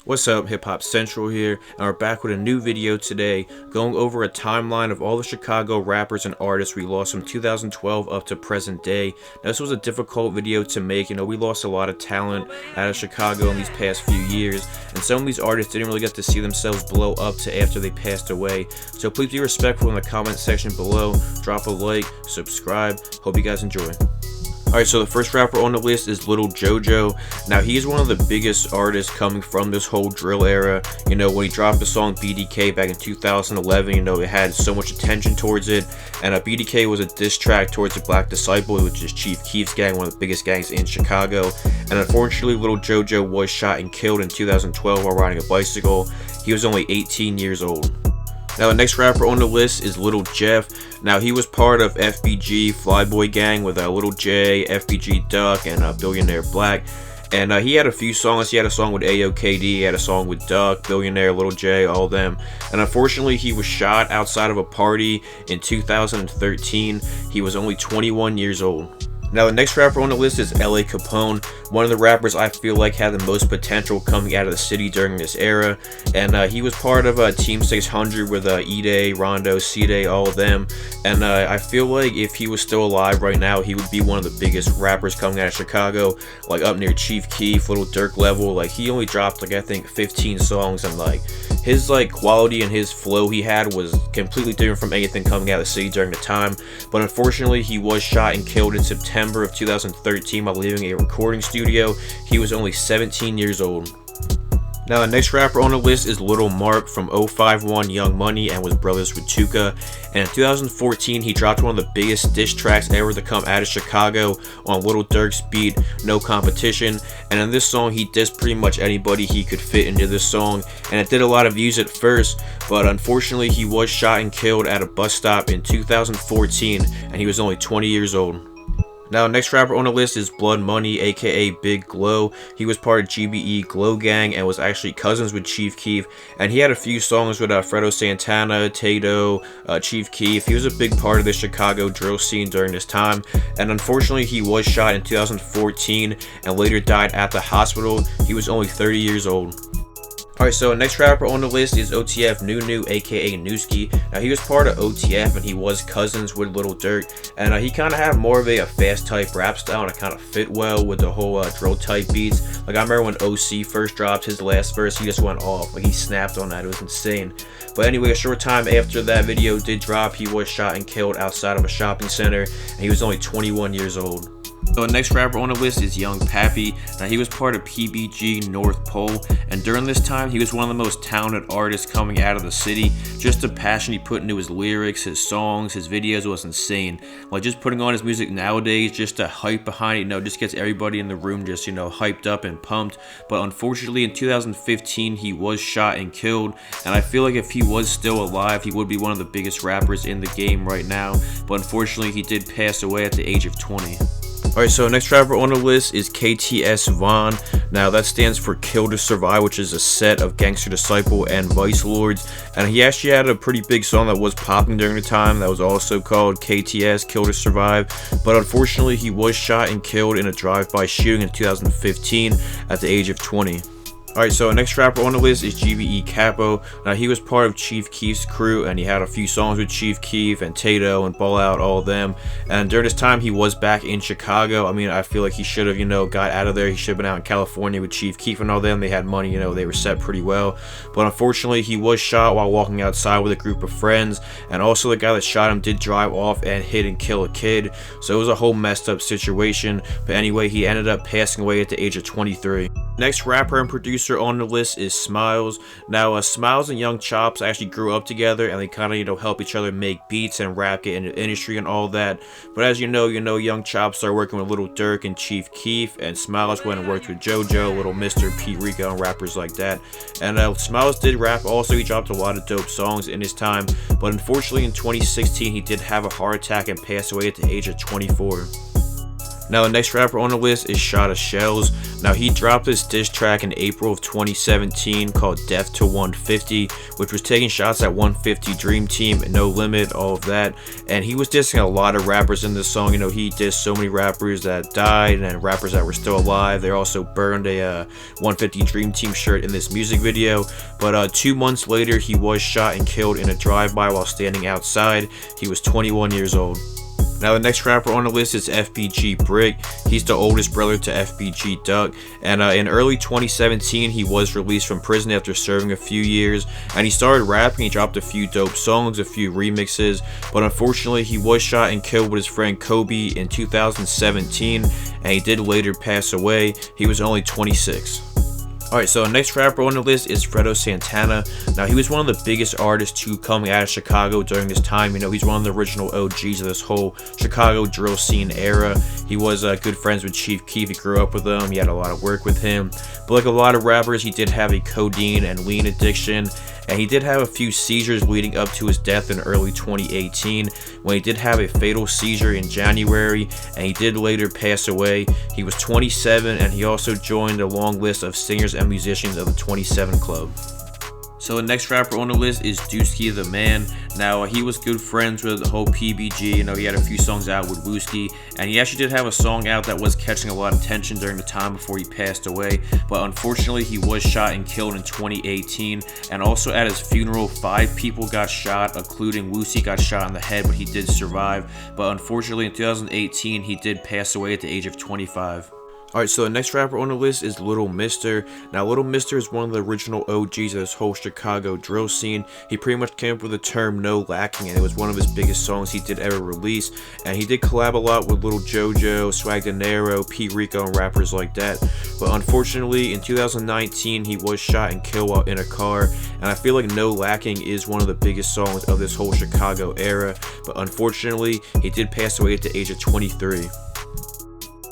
What's up, Hip Hop Central here, and we're back with a new video today, going over a timeline of all the Chicago rappers and artists we lost from 2012 up to present day. Now, this was a difficult video to make. We lost a lot of talent out of Chicago in these past few years, and some of these artists didn't really get to see themselves blow up to after they passed away. So please be respectful in the comment section below, drop a like, subscribe, hope you guys enjoy. Alright, so the first rapper on the list is Little JOJO. Now, he's one of the biggest artists coming from this whole drill era. When he dropped the song BDK back in 2011, it had so much attention towards it. And BDK was a diss track towards the Black Disciple, which is Chief Keef's gang, one of the biggest gangs in Chicago. And unfortunately, Little JOJO was shot and killed in 2012 while riding a bicycle. He was only 18 years old. Now, the next rapper on the list is Lil Jeff. Now, he was part of FBG Flyboy gang with Lil J, FBG Duck, and Billionaire Black. And he had a few songs. He had a song with AOKD, he had a song with Duck, Billionaire, Lil J, all of them. And unfortunately, he was shot outside of a party in 2013. He was only 21 years old. Now, the next rapper on the list is LA Capone, one of the rappers I feel like had the most potential coming out of the city during this era. And he was part of Team 600 with E-Day, Rondo, C-Day, all of them. And I feel like if he was still alive right now, he would be one of the biggest rappers coming out of Chicago, like up near Chief Keef, Little Dirk level. Like, he only dropped I think 15 songs, and his quality and his flow he had was completely different from anything coming out of the city during the time. But unfortunately, he was shot and killed in September of 2013 while leaving a recording studio. He was only 17 years old. Now, the next rapper on the list is Lil Mark from 051 Young Money and was brothers with Tuka. And in 2014, he dropped one of the biggest diss tracks ever to come out of Chicago on Lil Durk's beat, No Competition. And in this song, he dissed pretty much anybody he could fit into this song. And it did a lot of views at first, but unfortunately, he was shot and killed at a bus stop in 2014, and he was only 20 years old. Now, next rapper on the list is Blood Money, aka Big Glow. He was part of GBE Glow Gang and was actually cousins with Chief Keef. And he had a few songs with Fredo, Santana, Tato, Chief Keef. He was a big part of the Chicago drill scene during this time. And unfortunately, he was shot in 2014 and later died at the hospital. He was only 30 years old. Alright, so next rapper on the list is OTF NUNU, aka DOOSKI. Now, he was part of OTF and he was cousins with Lil Durk. And he kind of had more of a fast type rap style, and it kind of fit well with the whole drill type beats. I remember when OC first dropped his last verse, he just went off. He snapped on that. It was insane. But anyway, a short time after that video did drop, he was shot and killed outside of a shopping center, and he was only 21 years old. So the next rapper on the list is Young PAPPY. Now, he was part of PBG North Pole, and during this time he was one of the most talented artists coming out of the city. Just the passion he put into his lyrics, his songs, his videos was insane. Just putting on his music nowadays, just the hype behind it, just gets everybody in the room just hyped up and pumped. But unfortunately, in 2015 he was shot and killed, and I feel like if he was still alive, he would be one of the biggest rappers in the game right now. But unfortunately, he did pass away at the age of 20. Alright, so next rapper on the list is KTS Vaughn. Now, that stands for Kill to Survive, which is a set of Gangster Disciple and Vice Lords. And he actually had a pretty big song that was popping during the time that was also called KTS, Kill to Survive. But unfortunately, he was shot and killed in a drive-by shooting in 2015 at the age of 20. Alright, so next rapper on the list is GBE CAPO. Now, he was part of Chief Keef's crew, and he had a few songs with Chief Keef and Tato and Ball Out, all of them. And during this time, he was back in Chicago. I feel like he should have, got out of there. He should have been out in California with Chief Keef and all them. They had money, they were set pretty well. But unfortunately, he was shot while walking outside with a group of friends. And also, the guy that shot him did drive off and hit and kill a kid. So it was a whole messed up situation. But anyway, he ended up passing away at the age of 23. Next rapper and producer on the list is SMYLEZ. Now, SMYLEZ and Young Chops actually grew up together, and they kind of, help each other make beats and rap, get into the industry and all that. But as you know, Young Chops started working with Lil Durk and Chief Keef, and SMYLEZ went and worked with JOJO, Little Mr., Pete Rico, and rappers like that. And SMYLEZ did rap also. He dropped a lot of dope songs in his time, but unfortunately in 2016 he did have a heart attack and passed away at the age of 24. Now the next rapper on the list is SHOTTASHELLZ. Now he dropped this diss track in April of 2017 called Death to 150, which was taking shots at 150 Dream Team, No Limit, all of that. And he was dissing a lot of rappers in this song. You know, he dissed so many rappers that died and rappers that were still alive. They also burned a 150 Dream Team shirt in this music video. But 2 months later, he was shot and killed in a drive-by while standing outside. He was 21 years old. Now the next rapper on the list is FBG Brick. He's the oldest brother to FBG Duck, and in early 2017 he was released from prison after serving a few years, and he started rapping. He dropped a few dope songs, a few remixes, but unfortunately he was shot and killed with his friend Kobe in 2017, and he did later pass away. He was only 26. Alright, so the next rapper on the list is Fredo Santana. Now, he was one of the biggest artists to coming out of Chicago during this time. You know, he's one of the original OGs of this whole Chicago drill scene era. He was good friends with Chief Keef. He grew up with him. He had a lot of work with him. But like a lot of rappers, he did have a codeine and lean addiction. And he did have a few seizures leading up to his death in early 2018, when he did have a fatal seizure in January, and he did later pass away. He was 27, and he also joined a long list of singers and musicians of the 27 Club. So the next rapper on the list is DOOSKI the Man. Now, he was good friends with the whole PBG. You know, he had a few songs out with WRLD, and he actually did have a song out that was catching a lot of attention during the time before he passed away. But unfortunately, he was shot and killed in 2018. And also at his funeral, 5 people got shot, including WRLD got shot in the head, but he did survive. But unfortunately, in 2018, he did pass away at the age of 25. Alright, so the next rapper on the list is Little Mister. Now, Little Mister is one of the original OGs of this whole Chicago drill scene. He pretty much came up with the term No Lacking, and it was one of his biggest songs he did ever release. And he did collab a lot with Little JOJO, Swag De Niro, Pete Rico, and rappers like that. But unfortunately, in 2019, he was shot and killed while in a car. And I feel like No Lacking is one of the biggest songs of this whole Chicago era. But unfortunately, he did pass away at the age of 23.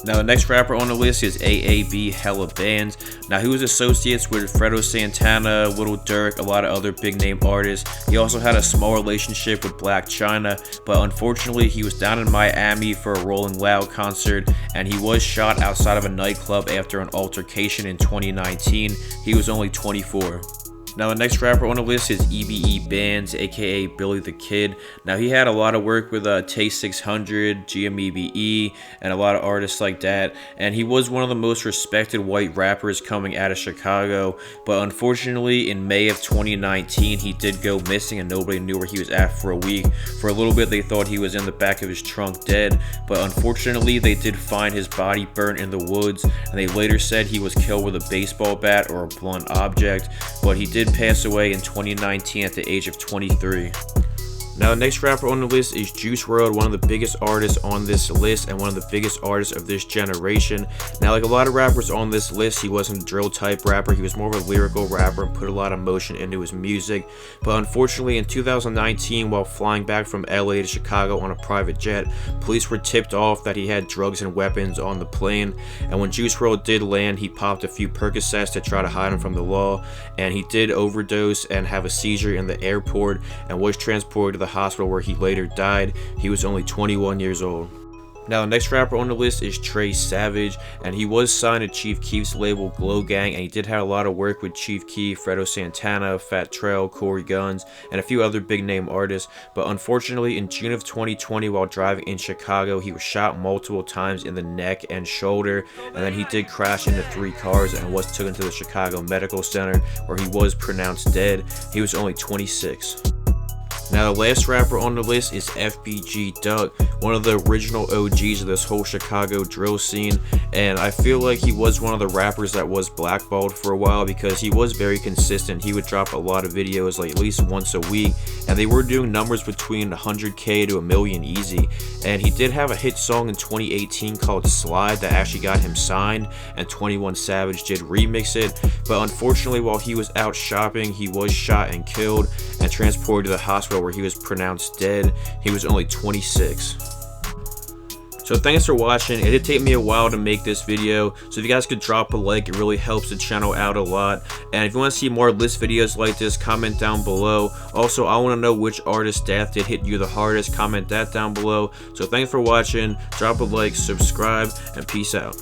Now the next rapper on the list is AAB HELLABANDZ. Now he was associates with Fredo Santana, Lil Durk, a lot of other big name artists. He also had a small relationship with Black China, but unfortunately he was down in Miami for a Rolling Loud concert, and he was shot outside of a nightclub after an altercation in 2019. He was only 24. Now the next rapper on the list is EBE BANDZ, aka Billy the Kid. Now he had a lot of work with Taste 600, GMEBE, and a lot of artists like that. And he was one of the most respected white rappers coming out of Chicago. But unfortunately, in May of 2019, he did go missing and nobody knew where he was at for a week. For a little bit, they thought he was in the back of his trunk dead. But unfortunately, they did find his body burnt in the woods. And they later said he was killed with a baseball bat or a blunt object. But he did pass away in 2019 at the age of 23. Now the next rapper on the list is Juice WRLD, one of the biggest artists on this list and one of the biggest artists of this generation. Now, like a lot of rappers on this list, he wasn't a drill type rapper. He was more of a lyrical rapper and put a lot of emotion into his music. But unfortunately, in 2019, while flying back from LA to Chicago on a private jet, police were tipped off that he had drugs and weapons on the plane. And when Juice WRLD did land, he popped a few Percocets to try to hide him from the law. And he did overdose and have a seizure in the airport and was transported to the hospital, where he later died. He was only 21 years old. Now the next rapper on the list is Trey Savage, and he was signed to Chief Keef's label Glow Gang, and he did have a lot of work with Chief Keef, Fredo Santana, Fat Trail, Corey Guns, and a few other big name artists. But unfortunately, in June of 2020, while driving in Chicago, he was shot multiple times in the neck and shoulder, and then he did crash into 3 cars and was taken to the Chicago Medical Center, where he was pronounced dead. He was only 26. Now the last rapper on the list is FBG Duck, one of the original OGs of this whole Chicago drill scene, and I feel like he was one of the rappers that was blackballed for a while because he was very consistent. He would drop a lot of videos, like at least once a week, and they were doing numbers between 100K to 1 million easy. And he did have a hit song in 2018 called Slide that actually got him signed, and 21 Savage did remix it. But unfortunately, while he was out shopping, he was shot and killed and transported to the hospital, where he was pronounced dead. He was only 26. So thanks for watching. It did take me a while to make this video, so if you guys could drop a like, it really helps the channel out a lot. And if you want to see more list videos like this, comment down below. Also, I want to know which artist death did hit you the hardest. Comment that down below. So thanks for watching. Drop a like, subscribe, and peace out.